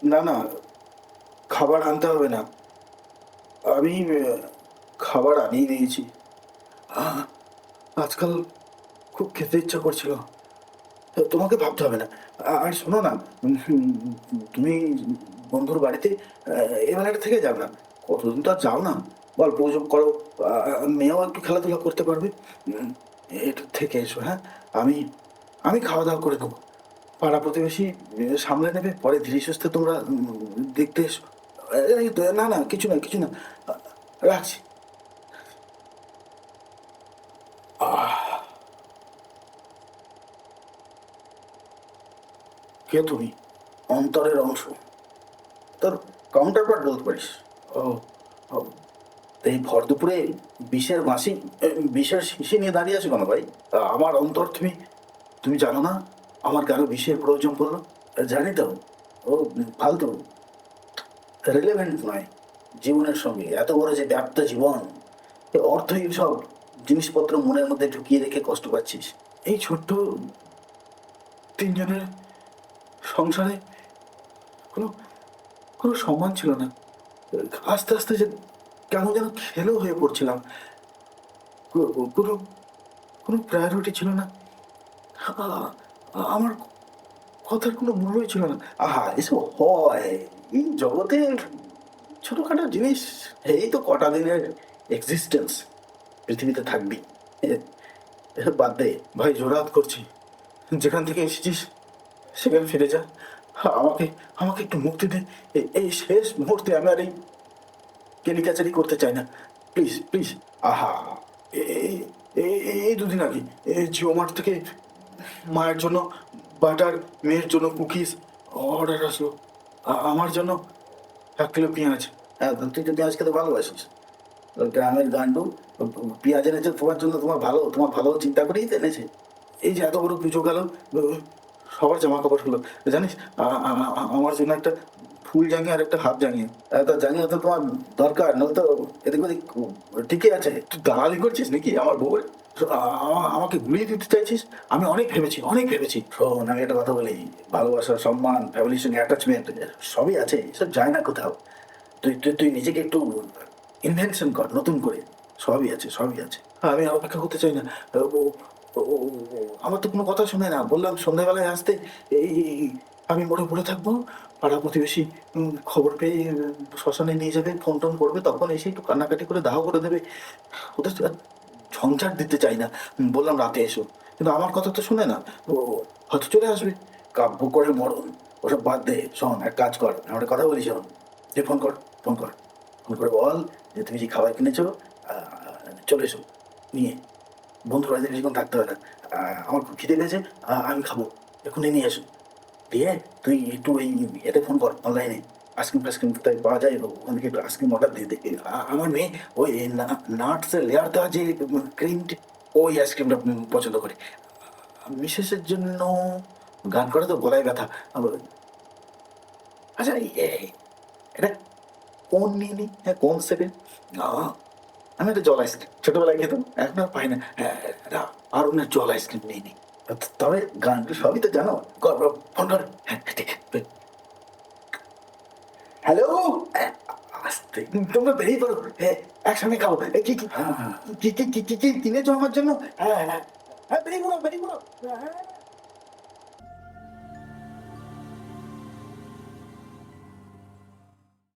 না, না, খাবার আনতে হবে না। আমি খাবার আনিয়ে নিয়েছি। আহ! আজকাল খুব খেতে ইচ্ছা করছিল। তোমাকে ভাবতে হবে না। আর শোনো না, উম তুমি বন্ধুর বাড়িতে এ বেলাটা থেকে যাও না। কতদিন তো আর যাও না। গল্পগুজব করো, আ মেয়েও একটু খেলাধুলা করতে পারবে। উম একটু থেকে এসো, হ্যাঁ? আমি আমি খাওয়া-দাওয়া করে নেবো। পাড়া-প্রতিবেশী সামলে নেবে। পরে ধীরে সুস্থে তোমরা দেখতে এসো। এই না, না, কিছু না, কিছু না। আ রাখছি। আহ! কে তুমি? অন্তরের অংশ। তোর কাউন্টার পার্ট বলতে পারিস। ও, ও, এই ভর দুপুরে বিষের বাঁশি এ বিষের শিশি নিয়ে দাঁড়িয়ে আছো কেন ভাই? আমার অন্তর তুমি তুমি জানো না আমার কেন বিষের প্রয়োজন পড়লো? জানি তো। ও ফালতু, রিলেভেন্ট নয় জীবনের সঙ্গে। এত বড় যে ব্যাপ্ত জীবন, এ অর্থহীন সব জিনিসপত্র মনের মধ্যে ঢুকিয়ে রেখে কষ্ট পাচ্ছিস। এই ছোট্ট ৩ জনের সংসারে কোনো কোনো সম্মান ছিল না। আস্তে, আস্তে যে কেমন যেন খেলো হয়ে পড়ছিলাম। কো কোনো কোনো প্রায়োরিটি ছিল না। আ আমার কথার কোনো মূল্যই ছিল না। আহা! এসব হয়। এই জগতে ছোটখাটো জিনিস। এই তো কটা দিনের এক্সিস্টেন্স। পৃথিবীতে থাকবি। এ এসব বাদ দে। ভাই জোড়হাত করছি। যেখান থেকে এসেছিস সেখানে ফিরে যা। আমাকে আমাকে একটু মুক্তি দে। এই শেষ মুহূর্তে আমি আর এই কেলিকাচারি করতে চাই না। Please, please. আহা! এই এই এই ২ দিন আগে জিও মার্ট থেকে মায়ের জন্য বাটার, মেয়ের জন্য কুকিজ অর্ডার আসলো। আমার জন্য ১ কিলো পেঁয়াজ। তুই তো পেঁয়াজ খেতে ভালোবাসিস। গ্রামের গান্ডু পেঁয়াজ এনেছে তোমার জন্য, তোমার ভালো চিন্তা করেই তো এনেছে। এই যে এত বড় পুজো গেল, সবার জামাকাপড় হলো। জানিস আমার জন্য একটা ফুল জাঙ্গিয়া আর একটা হাফ জাঙ্গিয়া। তা জাঙ্গিয়া তো তোমার দরকার, নয়তো তো এদিক ওদিক ঠিকই আছে। তুই দালালি করছিস নাকি আমার বউয়ের? আমাকে গুলিয়ে দিতে চাইছিস? আমি অনেক ভেবেছি, অনেক ভেবেছি। শোন আমি একটা কথা বলি, ভালোবাসা, সম্মান, ফ্যামিলির সঙ্গে অ্যাটাচমেন্ট সবই আছে। এসব যায় না কোথাও। তুই নিজেকে একটু ইনভেনশন কর নতুন করে। সবই আছে, সবই আছে। আমি আর অপেক্ষা করতে চাই না। ও আমার তো কোনো কথা শোনে না। বললাম সন্ধ্যাবেলায় আসতে। এই আমি মোড়ে পড়ে থাকবো। পাড়া প্রতিবেশী খবর পেয়ে শ্মশানে নিয়ে যাবে, ফোন-টোন করবে। তখন এসে একটু কান্নাকাটি করে দাহ করে দেবে। ওদের তো আর ঝঞ্ঝাট দিতে চাই না। বললাম রাতে এসো। কিন্তু আমার কথা তো শোনে না। ও হয়তো চলে আসবে। কাব্য করে মরণ। ওসব বাদ দে। শোন এক কাজ কর। আমি একটা কথা বলি শোন। তুই ফোন কর, ফোন কর। ফোন করে বল যে তুমি যে খাবার কিনেছো আ চলে এসো নিয়ে। বন্ধুর বাড়িতে বেশিক্ষণ থাকতে হবে না। আমার খুব খিদে পেয়েছে, আমি খাবো। এক্ষুনি নিয়ে এসো। দিয়ে তুই একটু ওই এতে ফোন কর অনলাইনে। আইসক্রিম-ফাইসক্রিম কোথায় পাওয়া যায় ওখান থেকে একটু আইসক্রিম অর্ডার দিয়ে দে। আমার মেয়ে ওই নাটসের লেয়ার দেওয়া যে ক্রিম ওই আইসক্রিমটা পছন্দ করে। মিসেসের জন্য গান করে তো গলায় ব্যথা। আবার আচ্ছা এটা কোন নিয়ে নিই? হ্যাঁ, কোন সেভেন? আ আমি একটা জল আইসক্রিম ছোটবেলায় খেতাম। এখন আর পাই না। হ্যাঁ, একটা আরুণের জল আইসক্রিম নিয়ে নিই। তবে গান সবই তো জানো। ফোন কর। হ্যাঁ, ঠিক। হ্যালো? আস্তে তোমরা বেরিয়ে পড়ো। হ্যাঁ, একসঙ্গে খাবো। কি কি কি কিনেছো আমার জন্য? হ্যাঁ, হ্যাঁ। হ্যাঁ, বেরিয়ে পড়ো, বেরিয়ে পড়ো। হ্যাঁ।